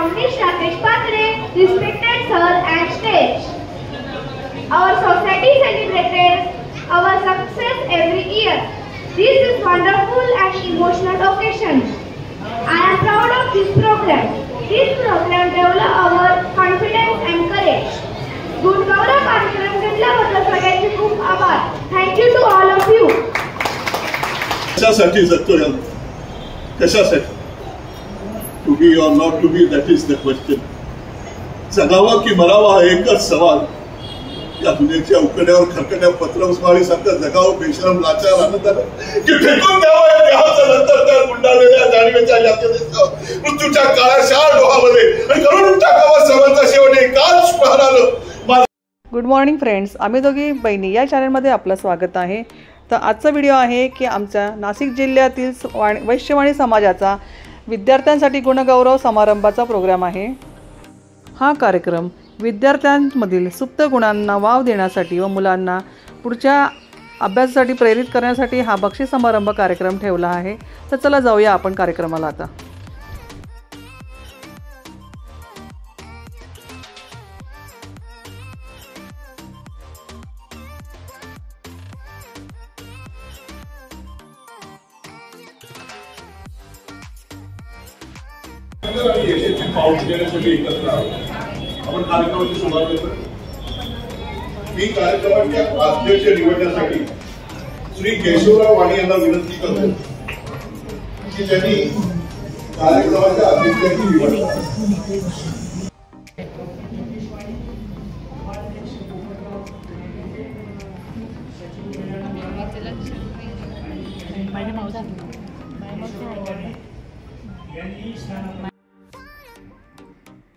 Navneesh Rakesh Patre, respected sir and stage. Our society celebrated our success every year. This is wonderful and emotional occasion. I am proud of this program. This program develop our confidence and courage. गुणगौरव कार्यक्रम घेतल्याबद्दल सगळ्यांचे खूप आभार. Thank you to all of you. कशासाठी जगतोय आपण? कशासाठी? To be or not to be, that is the question. जगावं की मरावं हा एकच सवाल. या दुनियेच्या उकड्यावर खरकट्या पत्रस्मारी सारखं जगावं बेशरम लाचार आनंदानं की फेकून द्यावं देहाचं नंतर त्या गुंडाळलेल्या जाणीवेच्या यातनेत मृत्यूच्या काळ्या शाळ डोहामध्ये आणि करून टाकावं सर्वांचा शेवट एकाच प्रहारानं. गुड मॉर्निंग फ्रेंड्स, आम्ही दोघी बहिणी या चॅनलमध्ये आपलं स्वागत आहे. तर आजचा व्हिडिओ आहे की आमच्या नाशिक जिल्ह्यातील वैश्यवाणी समाजाचा विद्यार्थ्यांसाठी गुणगौरव समारंभाचा प्रोग्राम आहे. हा कार्यक्रम विद्यार्थ्यांमधील सुप्त गुणांना वाव देण्यासाठी व मुलांना पुढच्या अभ्यासासाठी प्रेरित करण्यासाठी हा बक्षीस समारंभ कार्यक्रम ठेवला आहे. तर चला जाऊया आपण कार्यक्रमाला आता. आपण कार्यक्रमाची सुरुवात करतो. मी कार्यक्रमाच्या अध्यक्ष निवडण्यासाठी श्री केशवराव वाणी यांना विनंती करतो की त्यांनी कार्यक्रमाच्या अध्यक्षाची निवड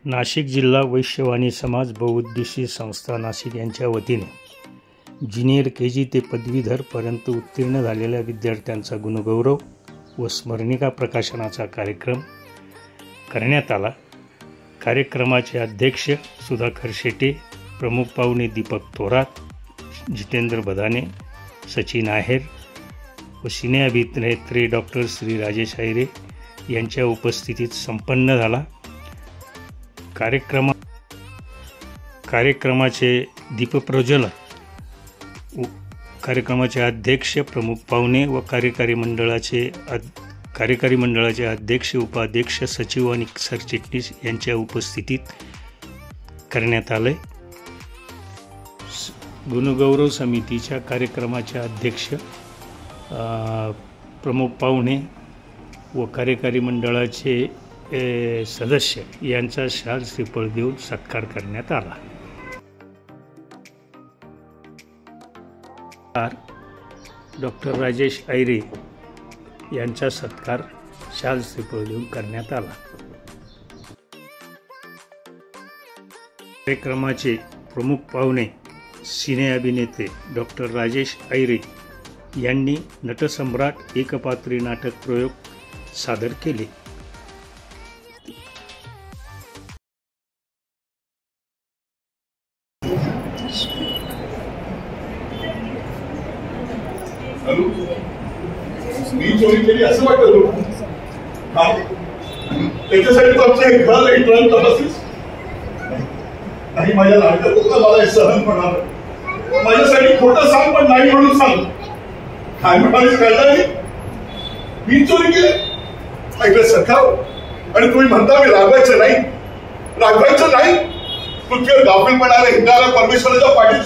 नाशिक जिल्हा वैश्यवाणी समाज बहुउद्देशीय संस्था नाशिक यांच्या वतीने ज्युनियर KG ते पदवीधरपर्यंत उत्तीर्ण झालेल्या विद्यार्थ्यांचा गुणगौरव व स्मरणिका प्रकाशनाचा कार्यक्रम करण्यात आला. कार्यक्रमाचे अध्यक्ष सुधाकर शेटे, प्रमुख पाहुणे दीपक थोरात, जितेंद्र बदाने, सचिन आहेर व सिने अभिनेत्री डॉक्टर श्री राजेश आयरे यांच्या उपस्थितीत संपन्न झाला. कार्यक्रमाचे दीपप्रज्वलन कार्यक्रमाचे अध्यक्ष, प्रमुख पाहुणे व कार्यकारी मंडळाचे अध्यक्ष, उपाध्यक्ष, सचिव आणि सरचिटणीस यांच्या उपस्थितीत करण्यात आले. गुणगौरव समितीच्या कार्यक्रमाचे अध्यक्ष, प्रमुख पाहुणे व कार्यकारी मंडळाचे सदस्य यांचा शाल श्रीफळ देऊन सत्कार करण्यात आला. डॉक्टर राजेश आयरे यांचा सत्कार शाल श्रीफळ देऊन करण्यात आला. कार्यक्रमाचे प्रमुख पाहुणे सिने अभिनेते डॉक्टर राजेश आयरे यांनी नटसम्राट एकपात्री नाटक प्रयोग सादर केले. मी चोरी केली असं वाटतं त्याच्यासाठी तो आमच्या घर इंटरनल तपासीस नाही. माझ्या लाडक्या लोक मला हे सहन होणार. माझ्यासाठी खोटं सांग पण नाही म्हणून सांग. काय म्हणालीस कळलं नाही. मी चोरी केली ऐकलं सरकार आणि तुम्ही म्हणता मी रागवायचं नाही. पृथ्वीवर गाफीलपणाने हिंडायला परमेश्वराच्या पाठीत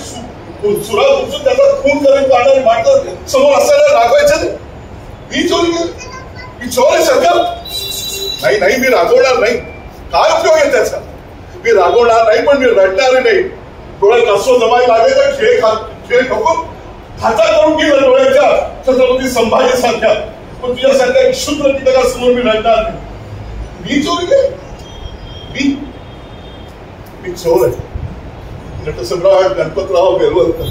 सुरा उचलून त्याचा खून करून पाहणारी माणसं समोर असताना रागवायचं नाही. मी चोरी केली, मी चोर आहे सरकार. नाही मी रागवणार नाही. काय उपयोग आहे त्याचा. मी रागवणार नाही पण मी रडणार नाही. डोळ्यात असो जमायला लागायचा खेळ ठोकून हातात करून गेला डोळ्याच्या छत्रपती संभाजी सारख्या. पण तुझ्यासारख्या क्षुद्र कीटकासमोर मी रडणार नाही. मी चोरी केली. मी चोर आहे. नटसम्राट गणपतराव बेलवलकर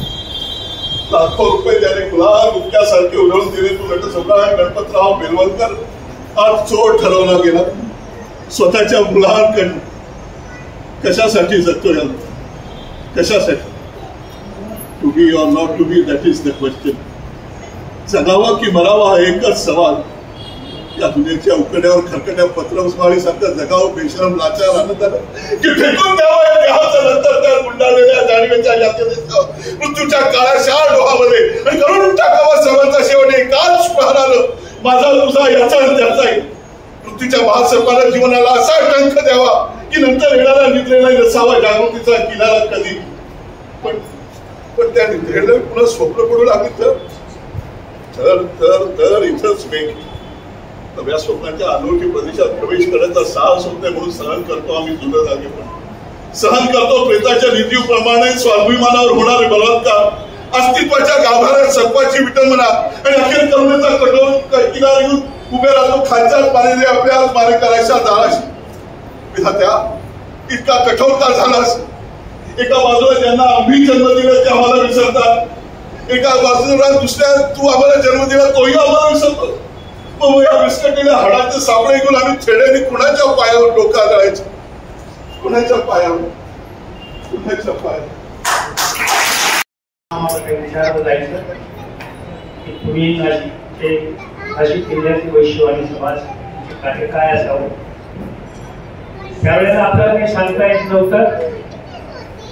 लाखो रुपये त्याने गुलाब गुटक्यासारखे उधळून दिले. तू नटसम्राट गणपतराव बेलवलकर आज चोर ठरवला गेला. स्वतःच्या मुलांकडून कशासाठी जगतोय आपण? कशासाठी? To be or not to be, that is the question. जगावं की मरावं हा एकच सवाल. या दुनियेच्या उकड्यावर खरकट्या पत्रस्माळीसारखं जगावं बेशरम लाचार आणत आलं की फेकून द्यावं देहाचं नंतर त्या गुंडाळलेल्या जाणीवेच्या मृत्यूच्या काळाशार डोहामध्ये आणि करून टाकावं सर्वांचा शेवट एकाच प्रहारानं माझा तुझा याचा आणि त्याचाही पृथ्वीच्या महासर्पाला जीवनाला असा टंक द्यावा की नंतर येणारा निद्रेला नसावा जागृतीचा किनारा कधी. पण त्या निद्रेला पुन्हा स्वप्न पडू लागली तर इथंच वेग नव्या स्वप्नाच्या अनोळखी प्रदेशात प्रवेश करण्याचा साहस होत नाही म्हणून सहन करतो आम्ही जुनं जागे पण सहन करतो प्रेताच्या निर्जीवप्रमाणे स्वाभिमानावर होणारे बलात्कार अस्तित्वाच्या गाभाऱ्यात सर्पाची विटंबना आणि अखेर करुणेचा कठोर किनार येऊन उभे राहतो खालच्याच पाण्याने आपल्या मारे करायच्या दाराशी. विधात्या इतका कठोरता झालास एका बाजूला ज्यांना आम्ही जन्म दिला ते आम्हाला विसरतात एका बाजूला दुसऱ्या तू आम्हाला जन्म दिला तोही आम्हाला विसरतो. मग या विस्कटलेल्या हाडाचे सापळे घेऊन आम्ही खेड्याने कुणाच्या पायावर डोका घालायचं कुणाच्या पायावर विचारलं जायचं की तुम्ही नाशिक जिल्ह्यातील वैश्यवाणी समाज कार्य काय असावं. त्यावेळेला आपल्याला काही सांगता येत नव्हतं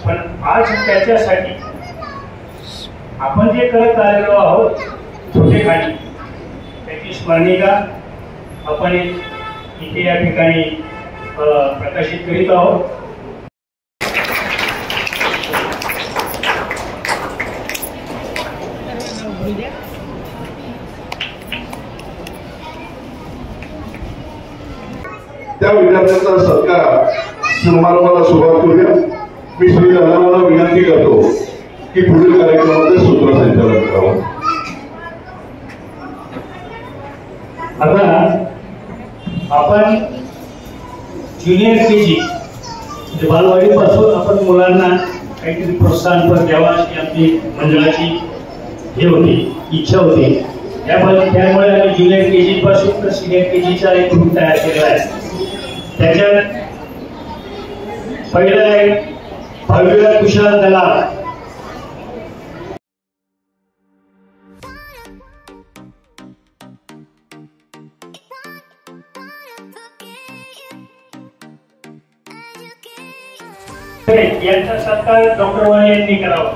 पण आज त्याच्यासाठी आपण जे करत आलेलो आहोत छोटे खाली त्याची स्मरणिका आपण इथे या ठिकाणी प्रकाशित करीत आहोत. त्या विद्यार्थ्यांचा सत्कार समारंभाला सुरुवात करूया. मी श्री दादांना विनंती करतो की पुढील कार्यक्रमामध्ये सूत्रसंचालन करावं. आता आपण ज्युनियर केजी म्हणजे बालवाडीपासून आपण मुलांना काहीतरी प्रोत्साहनपर द्यावा अशी आमची मंडळाची हे होती इच्छा होती. त्यामुळे आम्ही ज्युनियर केजी पासून तर सिनियर केजीचा एक ग्रुप तयार केला आहे. त्याच्यात पहिला एक 5वी कुशाल दलाल यांचा सत्कार डॉक्टर वाणी यांनी करावा.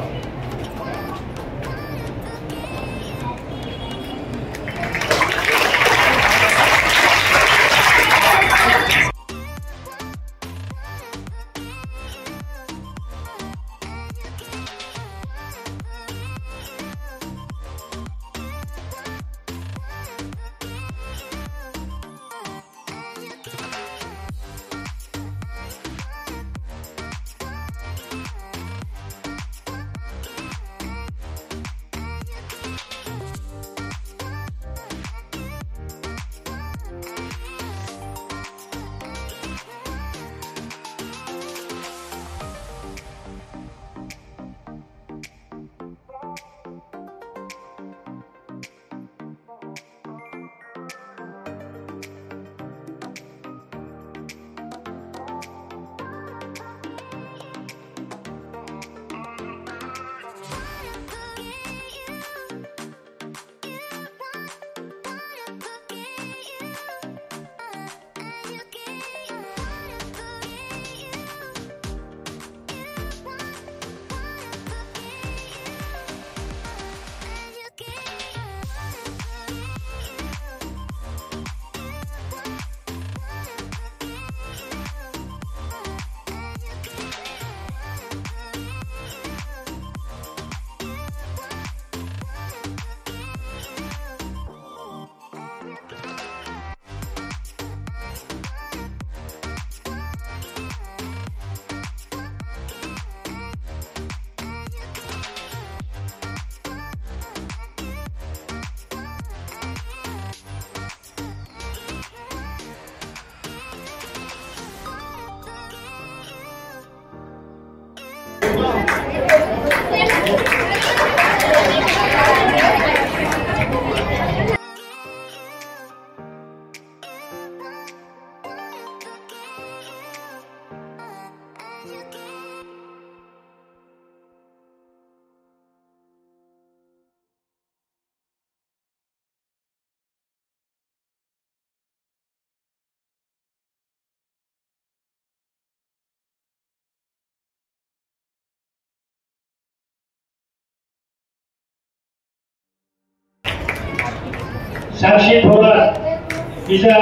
साक्षी थोरात तिचा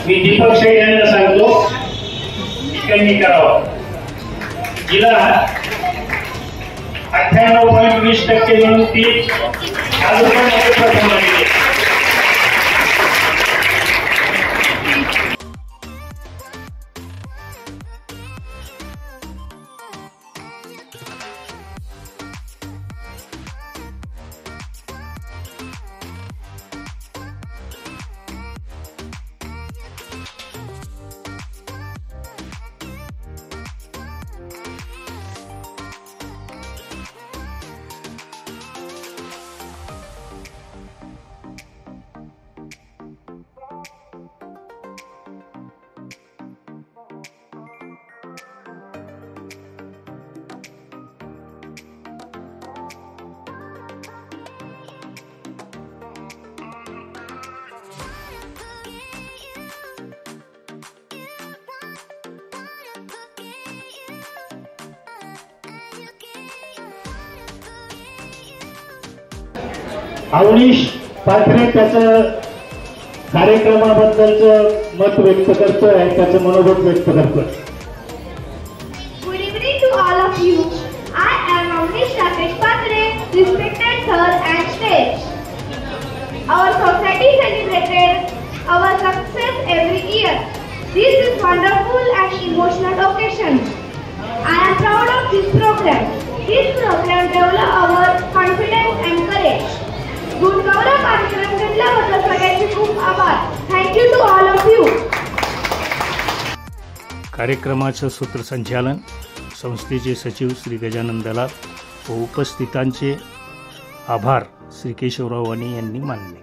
मी दीपक शेठ यांना सांगतो त्यांनी करावं. जिला 98.20% म्हणून ती आजूबाजूमध्ये प्रथम आली. अवनीश पाथरे त्याचं कार्यक्रमाबद्दलचं मत व्यक्त करतोय, त्याचं मनोगत व्यक्त करतोय. Good evening to all of you. I am Avnish Rakesh Patre, respected sir and stage. Our society celebrated our success every year. This is wonderful and emotional occasion. I am proud of this program. This program develop our confidence and courage. गुणगौरव कार्यक्रम घेतल्याबद्दल सगळ्यांचे खूप आभार. Thank you to all of you. कार्यक्रमाचं सूत्रसंचालन संस्थेचे सचिव श्री गजानन दलाल व उपस्थितांचे आभार श्री केशवराव वाणी यांनी मानले.